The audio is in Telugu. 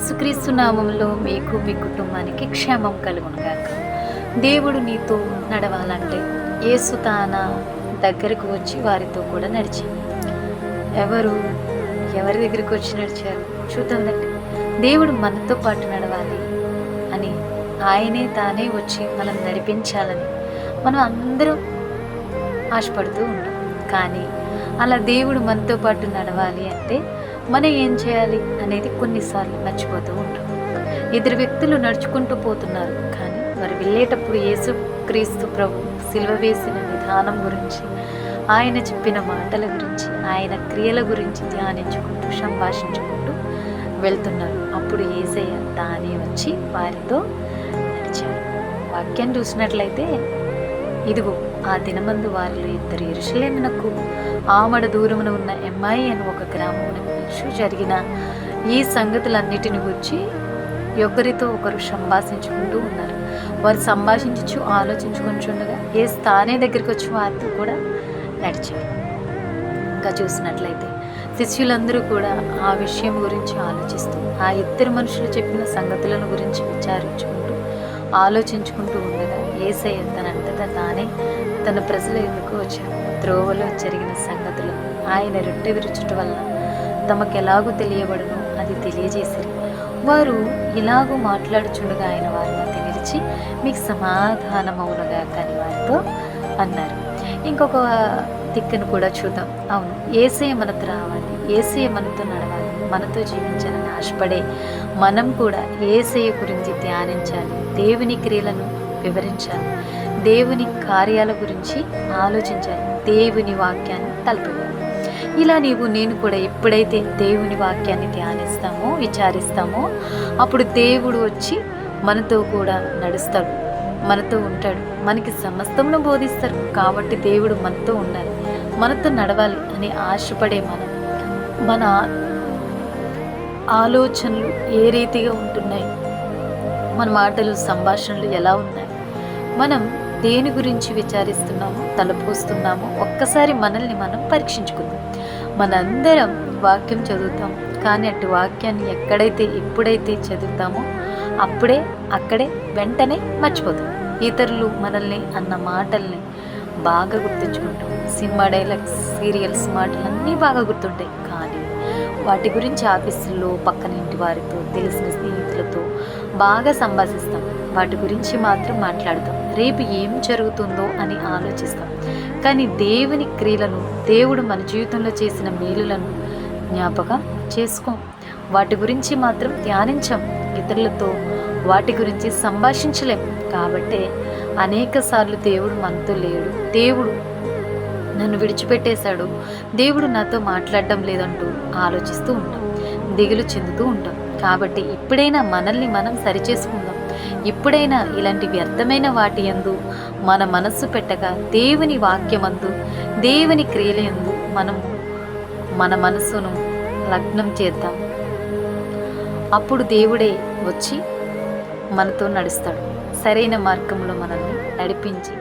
యేసుక్రీస్తు నామములో మీకు మీ కుటుంబానికి క్షేమం కలుగునుగాక. దేవుడు నీతో నడవాలంటే యేసు తాన దగ్గరకు వచ్చి వారితో కూడా నడిచారు. ఎవరి దగ్గరికి వచ్చి నడిచారు చూద్దామండి. దేవుడు మనతో పాటు నడవాలి అని ఆయనే తానే వచ్చి మనం నడిపించాలని మనం అందరం ఆశపడుతూ ఉంటాం. కానీ అలా దేవుడు మనతో పాటు నడవాలి అంటే మనం ఏం చేయాలి అనేది కొన్నిసార్లు మర్చిపోతూ ఉంటాం. ఇద్దరు వ్యక్తులు నడుచుకుంటూ పోతున్నారు, కానీ వారు వెళ్ళేటప్పుడు యేసుక్రీస్తు ప్రభు సిలువ వేసిన విధానం గురించి, ఆయన చెప్పిన మాటల గురించి, ఆయన క్రియల గురించి ధ్యానించుకుంటూ సంభాషించుకుంటూ వెళ్తున్నారు. అప్పుడు యేసయ్య తానే వచ్చి వారితో నడిచాడు. వాక్యం చూసినట్లయితే, ఇదిగో ఆ దినమందు వారిలో ఇద్దరు యెరూషలేమునకు ఆమడ దూరమున ఉన్న ఎమ్మాయి అని ఒక గ్రామమునకు జరిగిన ఈ సంగతులన్నిటిని గురించి ఒకరితో ఒకరు సంభాషించుకుంటూ ఉన్నారు. వారు సంభాషించు ఆలోచించుకుంటుండగా యేసు తానే దగ్గరికి వచ్చి వారితో కూడా నడిచారు. ఇంకా చూసినట్లయితే శిష్యులందరూ కూడా ఆ విషయం గురించి ఆలోచిస్తూ, ఆ ఇద్దరు మనుషులు చెప్పిన సంగతులను గురించి విచారించుకుంటూ ఆలోచించుకుంటూ ఉండగా యేసయ్య తనంతటా తానే తన ప్రజల ఎదుకు వచ్చాడు. త్రోవలో జరిగిన సంగతులు ఆయన రొట్టె విరుచుట వల్ల తమకెలాగూ తెలియబడును అది తెలియజేసిరి. వారు ఇలాగూ మాట్లాడుచుండగా ఆయన వారి మధ్య నిలిచి, మీకు సమాధానమవునుగా కానీ వారితో అన్నారు. ఇంకొక దిక్కును కూడా చూద్దాం. అవును, యేసయ్య మనతో రావాలి, యేసయ్య మనతో నడవాలి, మనతో జీవించాలని ఆశపడే మనం కూడా యేసయ్య గురించి ధ్యానించాలి, దేవుని క్రియలను వివరించాలి, దేవుని కార్యాల గురించి ఆలోచించాలి, దేవుని వాక్యాన్ని తలపడాలి. ఇలా నేను కూడా ఎప్పుడైతే దేవుని వాక్యాన్ని ధ్యానిస్తామో, విచారిస్తామో, అప్పుడు దేవుడు వచ్చి మనతో కూడా నడుస్తాడు, మనతో ఉంటాడు, మనకి సమస్తంలో బోధిస్తారు. కాబట్టి దేవుడు మనతో ఉండాలి, మనతో నడవాలి అని ఆశపడే మన ఆలోచనలు ఏ రీతిగా ఉంటున్నాయి, మన మాటలు సంభాషణలు ఎలా ఉన్నాయి, మనం దేని గురించి విచారిస్తున్నామో, తలపోస్తున్నామో ఒక్కసారి మనల్ని మనం పరీక్షించుకుందాం. మనందరం వాక్యం చదువుతాం, కానీ అటు వాక్యాన్ని ఎప్పుడైతే చదువుతామో అక్కడే వెంటనే మర్చిపోతాం. ఇతరులు మనల్ని అన్న మాటల్ని బాగా గుర్తుంచుకుంటాం. సినిమా డైలాగ్స్, సీరియల్స్ మాటలన్నీ బాగా గుర్తుంటాయి, కానీ వాటి గురించి ఆఫీసుల్లో పక్కన ఇంటి వారితో, తెలిసిన స్నేహితులతో బాగా సంభాషిస్తాం. వాటి గురించి మాత్రం మాట్లాడతాం, రేపు ఏం జరుగుతుందో అని ఆలోచిస్తాం. కానీ దేవుని క్రియలను, దేవుడు మన జీవితంలో చేసిన మేలులను జ్ఞాపకం చేసుకోం. వాటి గురించి మాత్రం ధ్యానించాం, ఇతరులతో వాటి గురించి సంభాషించలేం. కాబట్టే అనేక సార్లు దేవుడు మనతో లేడు, దేవుడు నన్ను విడిచిపెట్టేశాడు, దేవుడు నాతో మాట్లాడడం లేదంటూ ఆలోచిస్తూ ఉంటాం, దిగులు చెందుతూ ఉంటాం. కాబట్టి ఇప్పుడైనా మనల్ని మనం సరిచేసుకుందాం. ఇప్పుడైనా ఇలాంటి వ్యర్థమైన వాటి యందు మన మనస్సు పెట్టక, దేవుని వాక్యమందు, దేవుని క్రియలందు మన మనస్సును లగ్నం చేద్దాం. అప్పుడు దేవుడే వచ్చి మనతో నడుస్తాడు, సరైన మార్గంలో మనల్ని నడిపించి